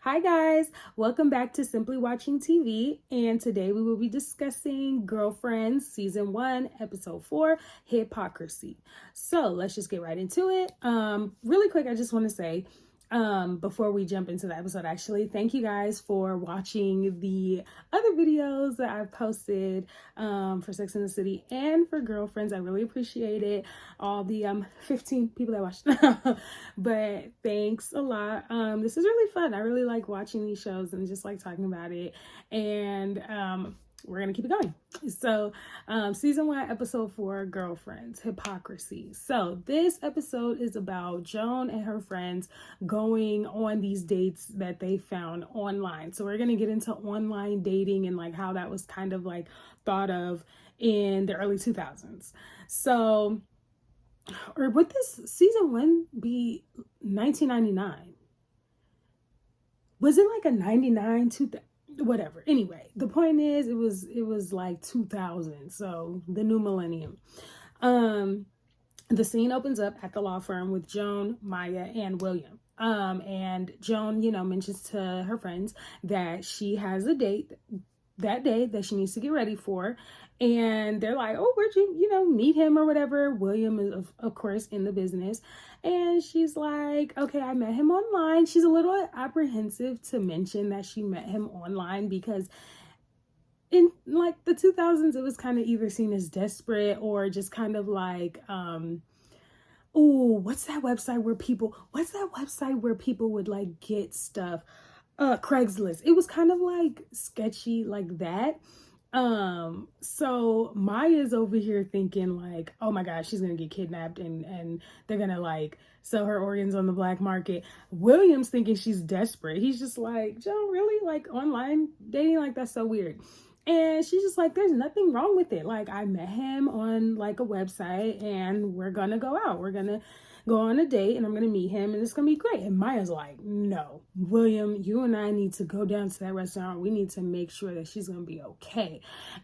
Hi guys, welcome back to Simply Watching TV, and today we will be discussing Girlfriends Season 1, Episode 4, Hip-Ocracy. So let's just get right into it. Really quick, I just want to say, before we jump into the episode, actually, thank you guys for watching the other videos that I've posted for Sex and the City and for Girlfriends. I really appreciate it. All the 15 people that watched. But thanks a lot. This is really fun. I really like watching these shows and just like talking about it. And we're gonna keep it going. So season 1, episode 4, Girlfriends, Hip-Ocracy. So this episode is about Joan and her friends going on these dates that they found online. So we're gonna get into online dating and like how that was kind of like thought of in the early 2000s. So, or would this season 1 be 1999? Was it like a 99 2000? Whatever. Anyway, the point is it was like 2000, so the new millennium. The scene opens up at the law firm with Joan, Maya, and William. And Joan, mentions to her friends that she has a date that day that she needs to get ready for. And they're like, oh, where'd you, meet him or whatever? William is, of course, in the business. And she's like, okay, I met him online. She's a little apprehensive to mention that she met him online because in like the 2000s, it was kind of either seen as desperate or just kind of like, what's that website where people would like get stuff? Craigslist. It was kind of like sketchy like that. So Maya's over here thinking like, oh my gosh, she's gonna get kidnapped and they're gonna like sell her organs on the black market. William's thinking she's desperate. He's just like, Joe, really? Like online dating? Like that's so weird. And she's just like, there's nothing wrong with it. Like I met him on like a website and we're gonna go out. We're gonna go on a date and I'm gonna meet him and it's gonna be great. And Maya's like, no, William, you and I need to go down to that restaurant. We need to make sure that she's gonna be okay.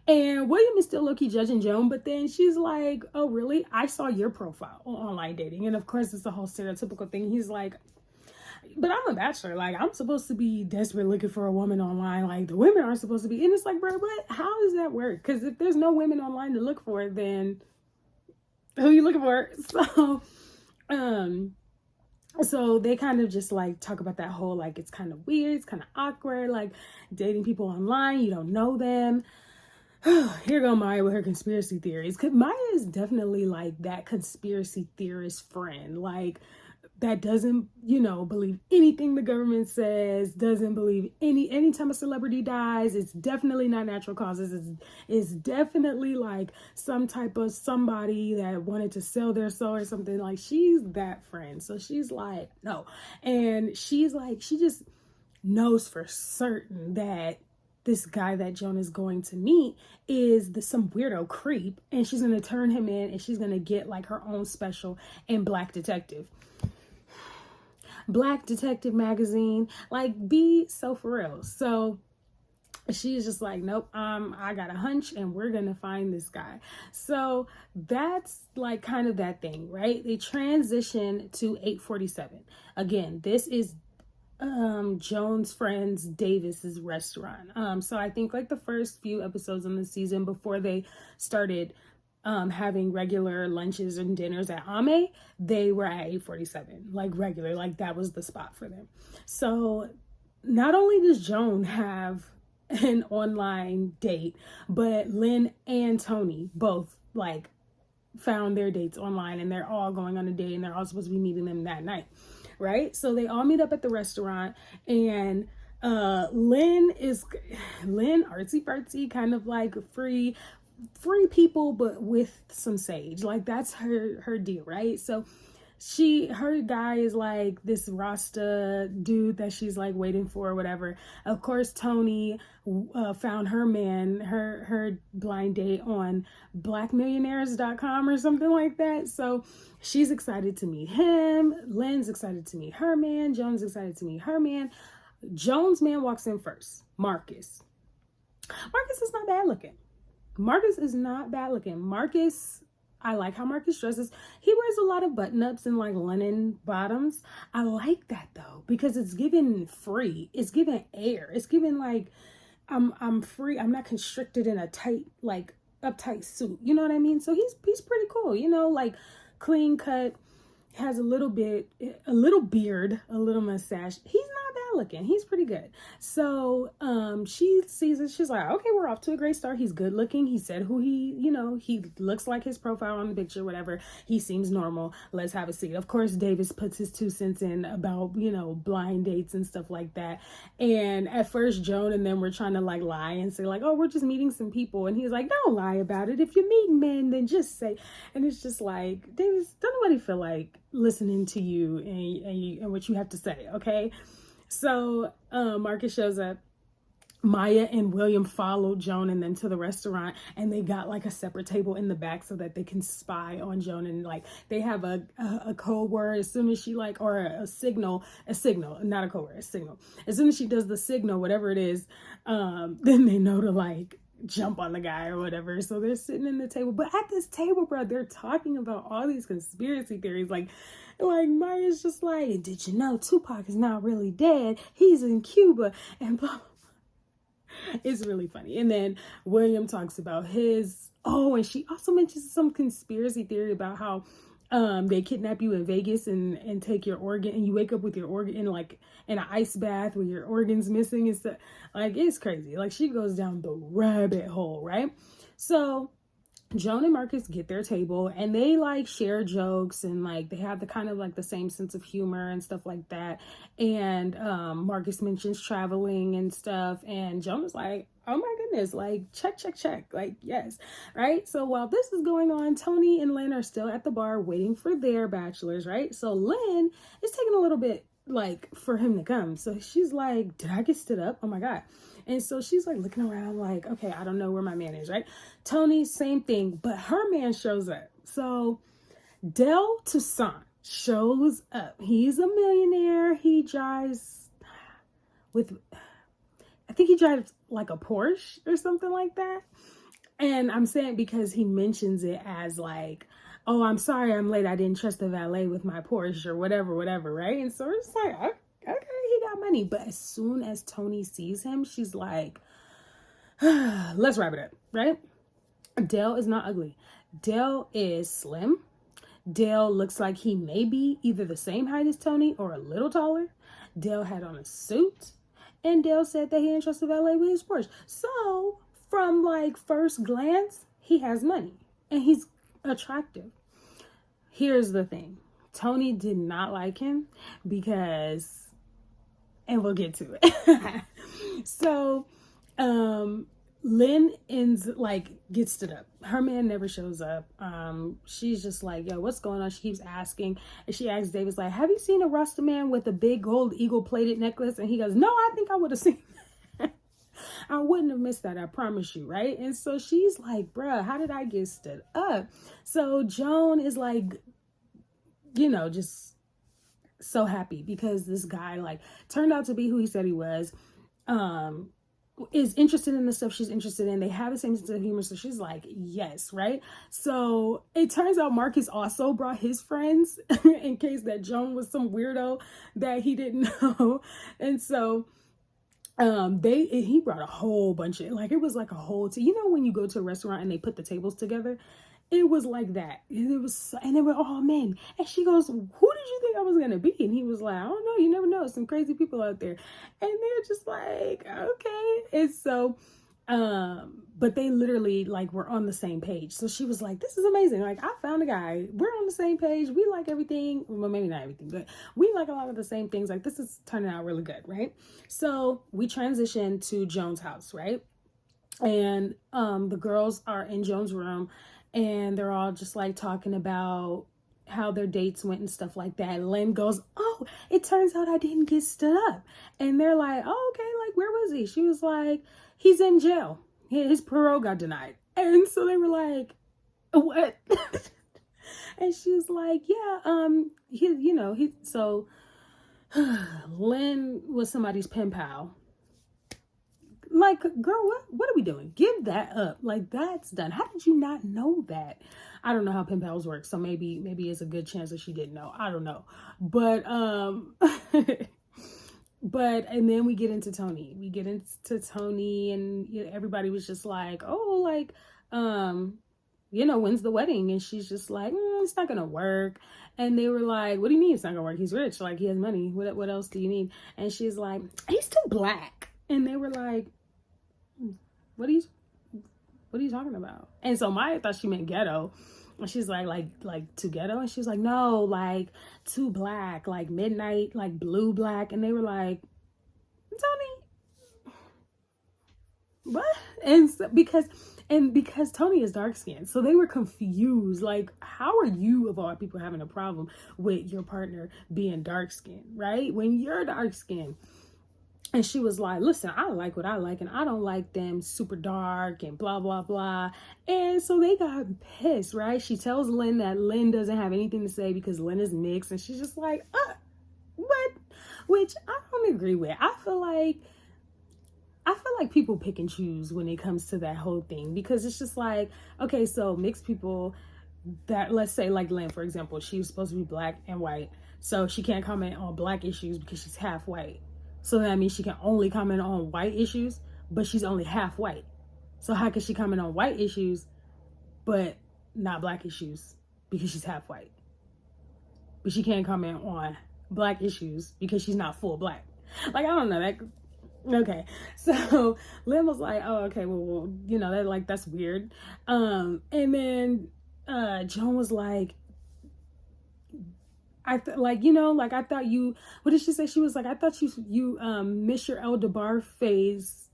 And William is still low-key judging Joan, but then she's like, oh really? I saw your profile on online dating. And of course it's the whole stereotypical thing. He's like, but I'm a bachelor. Like I'm supposed to be desperate looking for a woman online. Like the women aren't supposed to be. And it's like, bro, what? How does that work? Because if there's no women online to look for, then who are you looking for? So they kind of just like talk about that whole like it's kind of weird, it's kind of awkward, like dating people online, you don't know them. Here go Maya with her conspiracy theories. Cause Maya is definitely like that conspiracy theorist friend, like that doesn't, believe anything the government says, doesn't believe anytime a celebrity dies, it's definitely not natural causes. It's definitely like some type of somebody that wanted to sell their soul or something. Like she's that friend. So she's like, no. And she's like, she just knows for certain that this guy that Joan is going to meet is some weirdo creep, and she's going to turn him in and she's going to get like her own special in Black Detective magazine, like be so for real. So she's just like, nope, I got a hunch and we're gonna find this guy. So that's like kind of that thing, right? They transition to 847. Again, this is Joan's friends Davis's restaurant. So I think like the first few episodes in the season before they started having regular lunches and dinners at Ame, they were at 847, like regular, like that was the spot for them. So not only does Joan have an online date, but Lynn and Toni both like found their dates online and they're all going on a date and they're all supposed to be meeting them that night, right? So they all meet up at the restaurant and Lynn artsy fartsy, kind of like free people, but with some sage. Like that's her deal, right? So her guy is like this Rasta dude that she's like waiting for or whatever. Of course, Toni found her man, her blind date on blackmillionaires.com or something like that. So she's excited to meet him. Lynn's excited to meet her man. Joan's excited to meet her man. Joan's man walks in first, Marcus. Marcus is not bad looking. Marcus, I like how Marcus dresses. He wears a lot of button-ups and like linen bottoms. I like that though, because it's given free. It's given air. It's given like I'm free. I'm not constricted in a tight, like uptight suit. You know what I mean? So he's pretty cool, you know, like clean cut, has a little beard, a little mustache. He's not bad looking. He's pretty good. So she sees it. She's like, okay, we're off to a great start. He's good looking. He said who he, you know, he looks like his profile on the picture, whatever. He seems normal. Let's have a seat. Of course, Davis puts his 2 cents in about, you know, blind dates and stuff like that. And at first, Joan and them were trying to like lie and say like, oh, we're just meeting some people. And he's like, don't lie about it. If you're meeting men, then just say. And it's just like, Davis, don't nobody feel like listening to you and what you have to say, okay? So Marcus shows up. Maya and William follow Joan and them to the restaurant, and they got like a separate table in the back so that they can spy on Joan, and like they have a code word as soon as she like, or a signal, not a code word, a signal. As soon as she does the signal, whatever it is, then they know to like jump on the guy or whatever. So they're sitting in the table, but at this table, bro, they're talking about all these conspiracy theories. Like Maya's just like, did you know Tupac is not really dead? He's in Cuba, and blah. It's really funny. And then William talks about his, and she also mentions some conspiracy theory about how they kidnap you in Vegas and take your organ, and you wake up with your organ in like in an ice bath with your organs missing and stuff. Like, it's crazy. Like, she goes down the rabbit hole, right? So Joan and Marcus get their table, and they like share jokes, and like they have the kind of like the same sense of humor and stuff like that. And Marcus mentions traveling and stuff, and Joan is like, oh my goodness, like check, like yes, right? So while this is going on, Toni and Lynn are still at the bar waiting for their bachelors, right? So Lynn is taking a little bit like for him to come. So she's like, did I get stood up? Oh my God. And so she's like looking around like, okay, I don't know where my man is, right? Toni, same thing, but her man shows up. So Del Toussaint shows up. He's a millionaire. He drives I think he drives like a Porsche or something like that. And I'm saying because he mentions it as like, oh, I'm sorry I'm late. I didn't trust the valet with my Porsche or whatever, right? And so it's like, okay, he got money. But as soon as Toni sees him, she's like, let's wrap it up, right? Del is not ugly. Del is slim. Del looks like he may be either the same height as Toni or a little taller. Del had on a suit. And Del said that he didn't trust the valet with his Porsche. So from like first glance, he has money and he's attractive. Here's the thing. Toni did not like him because, and we'll get to it. So Lynn gets stood up. Her man never shows up. She's just like, yo, what's going on? She keeps asking. And she asks Davis, like, have you seen a Rasta man with a big gold eagle plated necklace? And he goes, no, I think I would have seen that. I wouldn't have missed that, I promise you, right? And so she's like, bruh, how did I get stood up? So Joan is like, you know, just so happy because this guy like turned out to be who he said he was. Is interested in the stuff she's interested in. They have the same sense of humor. So she's like, yes, right? So it turns out Marcus also brought his friends in case that Joan was some weirdo that he didn't know. And so he brought a whole bunch of, like, it was like a whole you know when you go to a restaurant and they put the tables together? It was like that. And they were all men. And she goes, who did you think I was going to be? And he was like, I don't know. You never know. Some crazy people out there. And they're just like, okay. And so, but they literally like were on the same page. So she was like, this is amazing. Like, I found a guy. We're on the same page. We like everything. Well, maybe not everything, but we like a lot of the same things. Like, this is turning out really good, right? So we transition to Joan's house, right? And the girls are in Joan's room. And they're all just like talking about how their dates went and stuff like that. And Lynn goes, oh, it turns out I didn't get stood up. And they're like, oh, okay, like, where was he? She was like, he's in jail. His parole got denied. And so they were like, what? And she was like, yeah, so Lynn was somebody's pen pal. Like, girl, what are we doing? Give that up. Like, that's done. How did you not know that? I don't know how pen pals work, so maybe it's a good chance that she didn't know. I don't know. But but and then we get into Toni. We get into Toni, and you know, everybody was just like, oh, like, when's the wedding? And she's just like, it's not gonna work. And they were like, what do you mean it's not gonna work? He's rich, like he has money. What else do you need? And she's like, he's too black. And they were like, what are you talking about? And so Maya thought she meant ghetto. And she's like too ghetto? And she's like, no, like too black, like midnight, like blue black. And they were like, Toni, what? And so, because Toni is dark skinned, so they were confused. Like, how are you of all people having a problem with your partner being dark skinned, right? When you're dark skinned. And she was like, listen, I like what I like, and I don't like them super dark and blah, blah, blah. And so they got pissed, right? She tells Lynn that Lynn doesn't have anything to say because Lynn is mixed. And she's just like, what? Which I don't agree with. I feel like people pick and choose when it comes to that whole thing, because it's just like, okay, so mixed people that, let's say like Lynn, for example, she was supposed to be black and white. So she can't comment on black issues because she's half white. So that means she can only comment on white issues, but she's only half white. So how can she comment on white issues, but not black issues because she's half white? But she can't comment on black issues because she's not full black. Like, I don't know. Okay. So Lynn was like, oh, okay, well, that's weird. And then Joan was like, I thought you, what did she say? She was like, I thought you missed your El DeBarge phase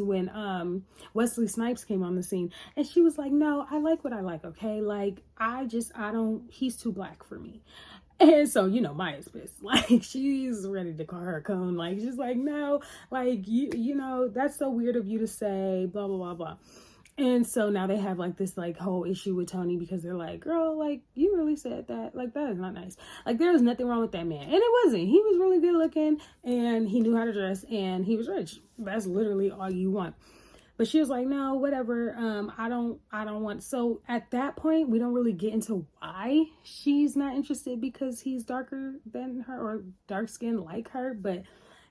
when Wesley Snipes came on the scene. And she was like, no, I like what I like, okay? Like, he's too black for me. And so, Maya's pissed. Like, she's ready to call her a cone. Like, she's like, no, like, that's so weird of you to say, blah, blah, blah, blah. And so now they have like this like whole issue with Toni because they're like, girl, like you really said that. Like, that is not nice. Like, there was nothing wrong with that man. And it wasn't. He was really good looking and he knew how to dress and he was rich. That's literally all you want. But she was like, no, whatever. I don't want. So at that point, we don't really get into why she's not interested because he's darker than her or dark skinned like her. But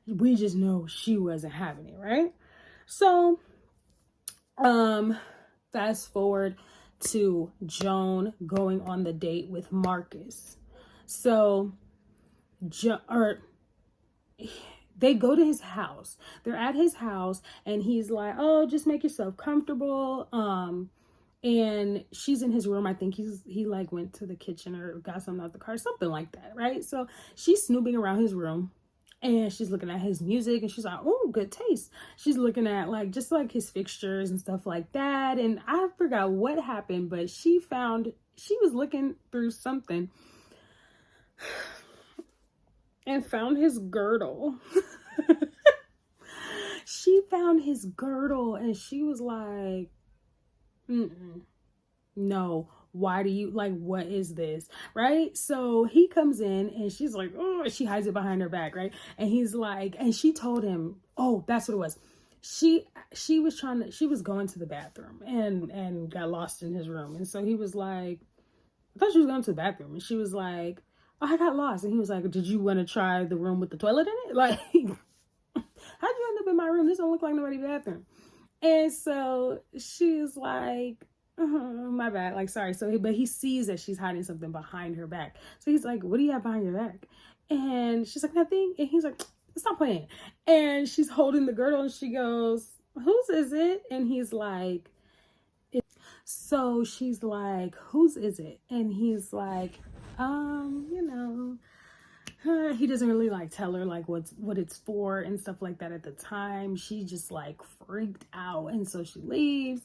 we just know she wasn't having it, right? So fast forward to Joan going on the date with Marcus. So they go to his house. They're at his house and he's like, oh, just make yourself comfortable. And she's in his room. I think he like went to the kitchen or got something out the car, something like that, right? So she's snooping around his room. And she's looking at his music and she's like, oh, good taste. She's looking at like, just like his fixtures and stuff like that. And I forgot what happened, but she was looking through something and found his girdle. She found his girdle and she was like, no. Why do you, like, what is this, right? So he comes in and she's like, oh, she hides it behind her back, right? And he's like, and she told him, oh, that's what it was. She was going to the bathroom and got lost in his room. And so he was like, I thought she was going to the bathroom. And she was like, oh, I got lost. And he was like, did you want to try the room with the toilet in it? Like, how'd you end up in my room? This don't look like nobody's bathroom. And so she's like, my bad, like, sorry. So but he sees that she's hiding something behind her back. So he's like, what do you have behind your back? And she's like, nothing. And he's like, stop playing. And she's holding the girdle and she goes, whose is it? And he's like, so she's like, whose is it? And he's like, he doesn't really like tell her like what it's for and stuff like that at the time. She just like freaked out. And so she leaves.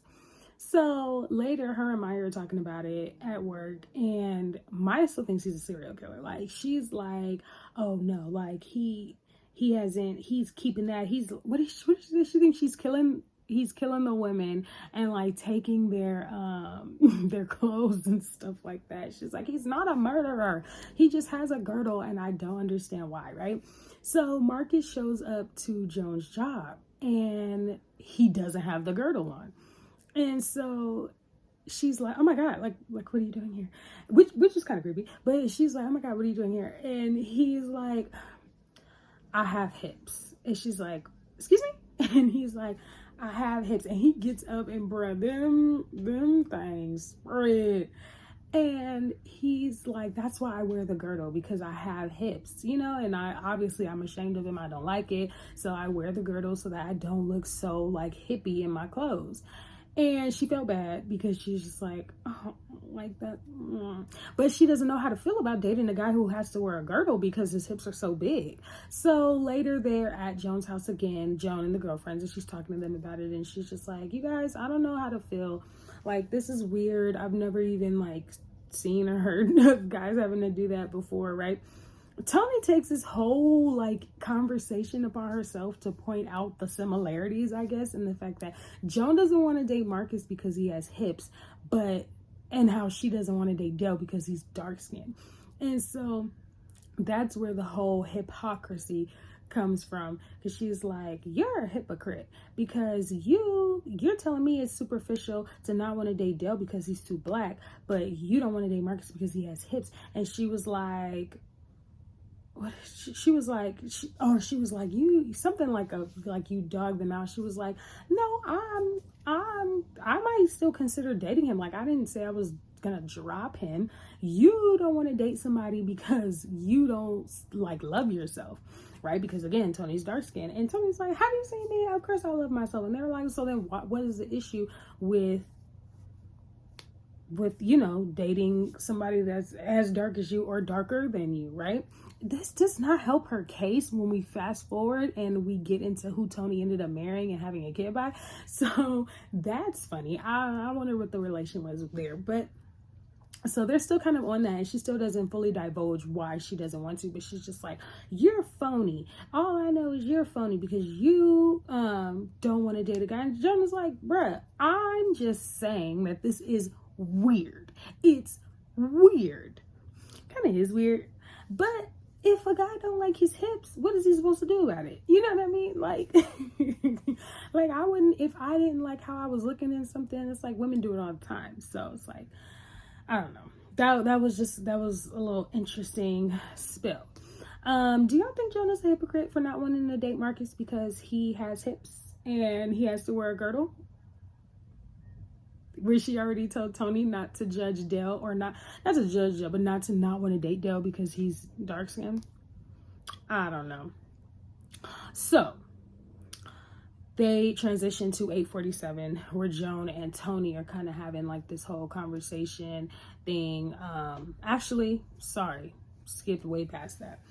So later, her and Maya are talking about it at work, and Maya still thinks he's a serial killer. Like, she's like, oh no, like he's keeping that. What does she think she's killing? He's killing the women and like taking their clothes and stuff like that. She's like, he's not a murderer. He just has a girdle and I don't understand why, right? So Marcus shows up to Joan's job. and he doesn't have the girdle on. And so she's like, oh my God, like what are you doing here? Which is kind of creepy, but she's like, oh my God, what are you doing here? And he's like, I have hips. And she's like, excuse me? And he's like, I have hips. And he gets up and bruh, them things spread. And he's like, that's why I wear the girdle, because I have hips, you know, and I'm ashamed of him. I don't like it. So I wear the girdle so that I don't look so like hippie in my clothes. And she felt bad because she's just like, oh, like that. But she doesn't know how to feel about dating a guy who has to wear a girdle because his hips are so big. So later they're at Joan's house again, Joan and the girlfriends, and she's talking to them about it. And she's just like, you guys, I don't know how to feel. Like, this is weird. I've never even like seen or heard of guys having to do that before, right? Toni takes this whole like conversation upon herself to point out the similarities, I guess, and the fact that Joan doesn't want to date Marcus because he has hips, and how she doesn't want to date Dale because he's dark skinned. And so that's where the whole hypocrisy comes from, because she's like, you're a hypocrite because you're telling me it's superficial to not want to date Dale because he's too black, but you don't want to date Marcus because he has hips. And she was like, what? She was like, you something like you dogged them out. She was like, no, I might still consider dating him. Like, I didn't say I was gonna drop him. You don't want to date somebody because you don't like love yourself, right? Because again, Toni's dark skinned, and Toni's like, how do you say me? Of course I love myself. And they're like, so then what is the issue with you know, dating somebody that's as dark as you or darker than you, right? This does not help her case when we fast forward and we get into who Toni ended up marrying and having a kid by. So that's funny. I wonder what the relation was there. But so they're still kind of on that, and she still doesn't fully divulge why she doesn't want to, but she's just like, you're phony. All I know is you're phony because you don't want to date a guy. And Joan is like, bruh, I'm just saying that this is weird. It's weird. Kind of is weird. But if a guy don't like his hips, what is he supposed to do about it? You know what I mean? Like, like I wouldn't, if I didn't like how I was looking in something. It's like women do it all the time. So it's like, I don't know. That was a little interesting spill. Do y'all think Joan is a hypocrite for not wanting to date Marcus because he has hips and he has to wear a girdle? Where she already told Toni not to judge Dale, or not to judge Dale, but not want to date Dale because he's dark skinned. I don't know. So they transition to 8:47, where Joan and Toni are kind of having like this whole conversation thing. Actually, sorry, skipped way past that.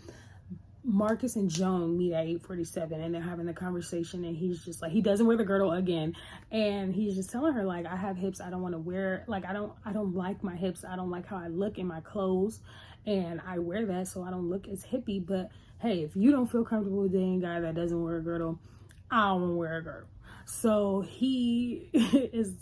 Marcus and Joan meet at 8:47, and they're having the conversation, and he's just like, he doesn't wear the girdle again, and he's just telling her like, I have hips, I don't want to wear, like, I don't like my hips, I don't like how I look in my clothes, and I wear that so I don't look as hippie. But hey, if you don't feel comfortable with dating a guy that doesn't wear a girdle, I don't wear a girdle. So he is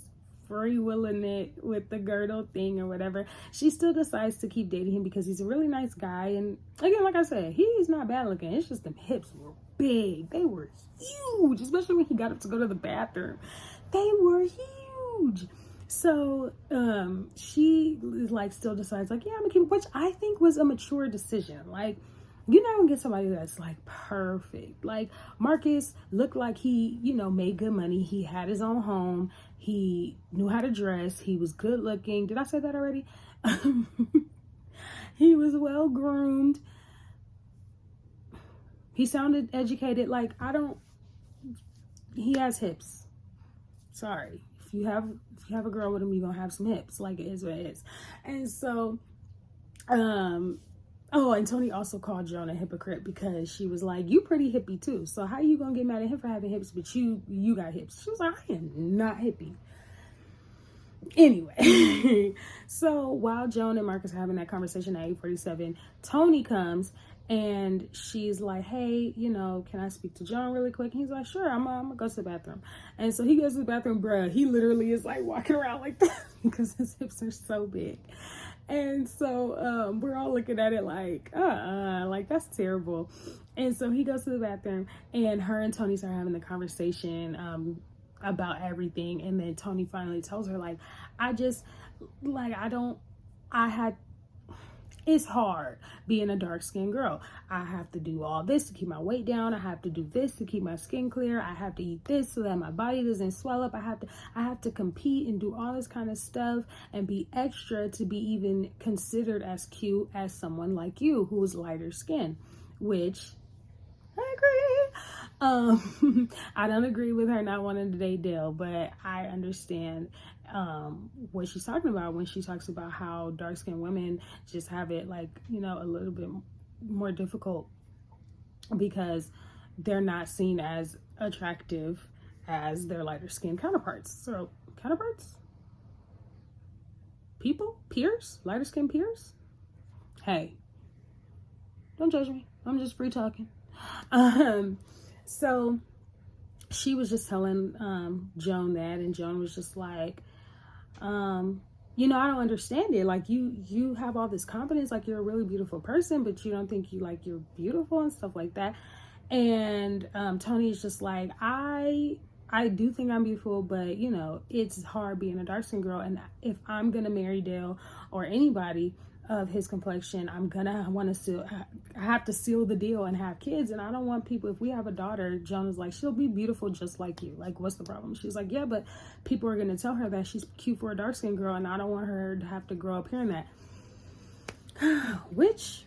free willing it with the girdle thing or whatever. She still decides to keep dating him because he's a really nice guy. And again, like I said, he's not bad looking. It's just them hips were big. They were huge, especially when he got up to go to the bathroom. They were huge. So she like still decides like, yeah, I'm gonna keep, which I think was a mature decision. Like, you're not gonna get somebody that's like perfect. Like Marcus looked like he, you know, made good money. He had his own home. He knew how to dress. He was good looking. Did I say that already? He was well groomed. He sounded educated. Like, he has hips. Sorry. If you have a girl with him, you're gonna have some hips. Like, it is what it is. And so, oh, and Toni also called Joan a hypocrite because she was like, you pretty hippie too. So how you gonna get mad at him for having hips, but you got hips? She was like, I am not hippie. Anyway, so while Joan and Marcus are having that conversation at 8:47, Toni comes and she's like, hey, you know, can I speak to Joan really quick? And he's like, sure, I'm gonna go to the bathroom. And so he goes to the bathroom, bruh. He literally is like walking around like that because his hips are so big. And so we're all looking at it like, like that's terrible. And so he goes to the bathroom, and her and Toni start having the conversation about everything. And then Toni finally tells her, like, it's hard being a dark-skinned girl. I have to do all this to keep my weight down. I have to do this to keep my skin clear. I have to eat this so that my body doesn't swell up. I have to compete and do all this kind of stuff and be extra to be even considered as cute as someone like you who is lighter skin, which I agree. I don't agree with her not wanting to date Dale, but I understand what she's talking about when she talks about how dark-skinned women just have it, like, you know, a little bit more difficult because they're not seen as attractive as their lighter skinned counterparts. So peers, lighter skinned peers. Hey, don't judge me. I'm just free talking. So she was just telling Joan that, and Joan was just like, you know, I don't understand it. Like, you have all this confidence, like you're a really beautiful person, but you don't think you're beautiful and stuff like that. And Toni's just like, I do think I'm beautiful, but you know, it's hard being a dark-skinned girl, and if I'm gonna marry Dale or anybody of his complexion, I have to seal the deal and have kids. And I don't want people, if we have a daughter, Joan is like, she'll be beautiful just like you. Like, what's the problem? She's like, yeah, but people are going to tell her that she's cute for a dark skinned girl, and I don't want her to have to grow up hearing that. which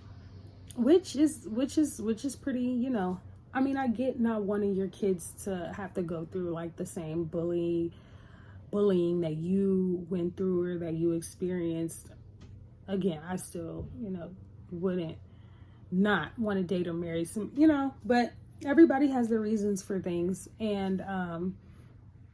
is pretty, you know, I mean, I get not wanting your kids to have to go through like the same bullying that you went through or that you experienced. Again, I still, you know, wouldn't not want to date or marry some, you know, but everybody has their reasons for things. And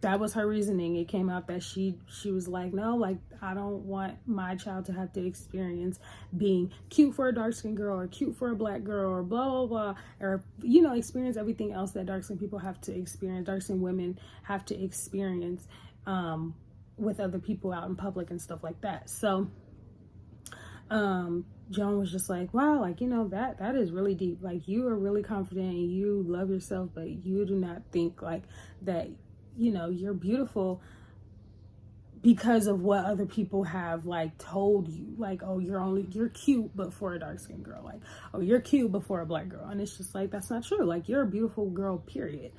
that was her reasoning. It came out that she was like, no, like, I don't want my child to have to experience being cute for a dark-skinned girl or cute for a black girl or blah, blah, blah, or, you know, experience everything else that dark-skinned people have to experience, dark-skinned women have to experience with other people out in public and stuff like that. So Joan was just like, wow, like, you know, that is really deep. Like, you are really confident and you love yourself, but you do not think like that, you know, you're beautiful because of what other people have like told you. Like, oh, you're cute, but for a dark skinned girl. Like, oh, you're cute, but for a black girl. And it's just like, that's not true. Like, you're a beautiful girl, period.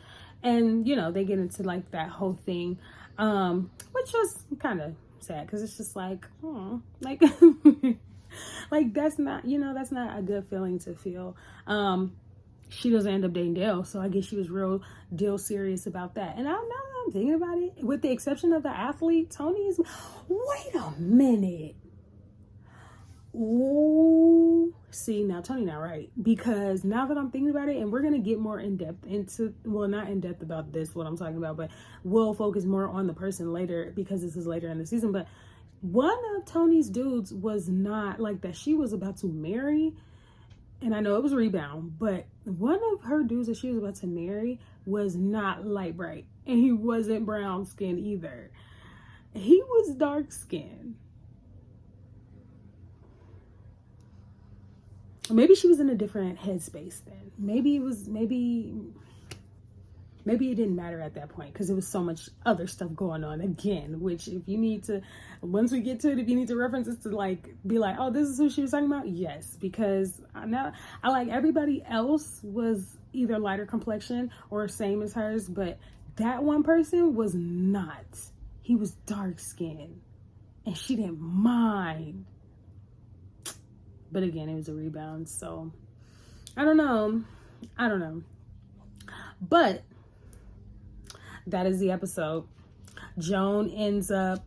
And, you know, they get into like that whole thing, which was kind of sad because it's just like, oh, like, like, that's not, you know, that's not a good feeling to feel. She doesn't end up dating Dale, so I guess she was real deal serious about that. And now that I'm thinking about it, with the exception of the athlete, Toni is, wait a minute. Ooh, see, now Toni not right, because now that I'm thinking about it, and we're gonna get more in depth into, well, not in depth about this, what I'm talking about, but we'll focus more on the person later because this is later in the season. But one of Toni's dudes was not like that she was about to marry, and I know it was Rebound, but one of her dudes that she was about to marry was not light bright, and he wasn't brown skin either. He was dark skin. Maybe she was in a different headspace then. Maybe it didn't matter at that point because there was so much other stuff going on again, which if you need to, once we get to it, if you need to reference this to like, be like, oh, this is who she was talking about. Yes, because I like everybody else was either lighter complexion or same as hers, but that one person was not. He was dark skinned and she didn't mind. But again, it was a Rebound. So I don't know. But that is the episode. Joan ends up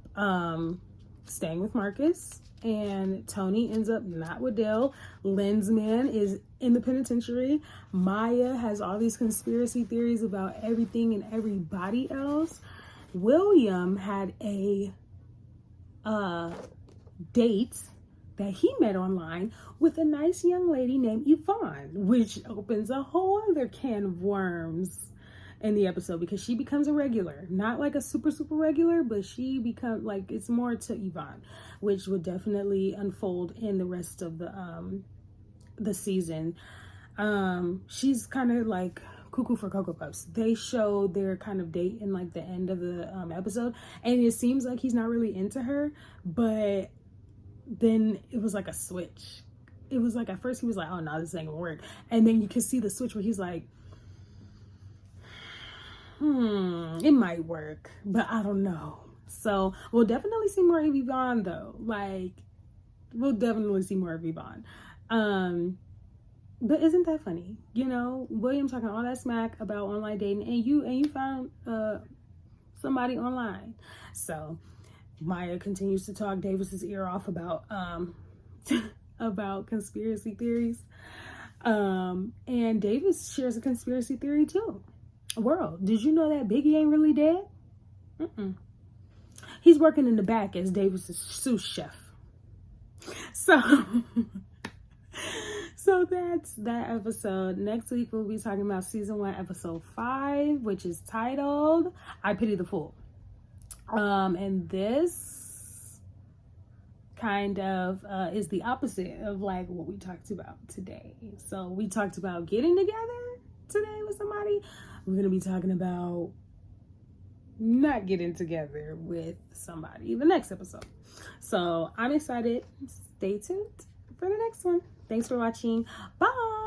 staying with Marcus, and Toni ends up not with Dale. Lynn's man is in the penitentiary. Maya has all these conspiracy theories about everything and everybody else. William had a date that he met online with a nice young lady named Yvonne, which opens a whole other can of worms. in the episode, because she becomes a regular, not like a super regular, but she becomes like, it's more to Yvonne, which would definitely unfold in the rest of the season. She's kind of like cuckoo for Cocoa Puffs. They show their kind of date in like the end of the episode, and it seems like he's not really into her, but then it was like a switch. It was like, at first he was like, oh no, this ain't gonna work, and then you can see the switch where he's like, it might work, but I don't know. So we'll definitely see more of Yvonne though. Like, we'll definitely see more of Yvonne. But isn't that funny? You know, William talking all that smack about online dating, and you found somebody online. So Maya continues to talk Davis's ear off about about conspiracy theories. And Davis shares a conspiracy theory too. World, did you know that Biggie ain't really dead? He's working in the back as Davis's sous chef. So that's that episode. Next week we'll be talking about season 1, episode 5, which is titled I Pity the Fool. And this kind of is the opposite of like what we talked about today. So we talked about getting together today with somebody. We're going to be talking about not getting together with somebody the next episode. So I'm excited. Stay tuned for the next one. Thanks for watching. Bye.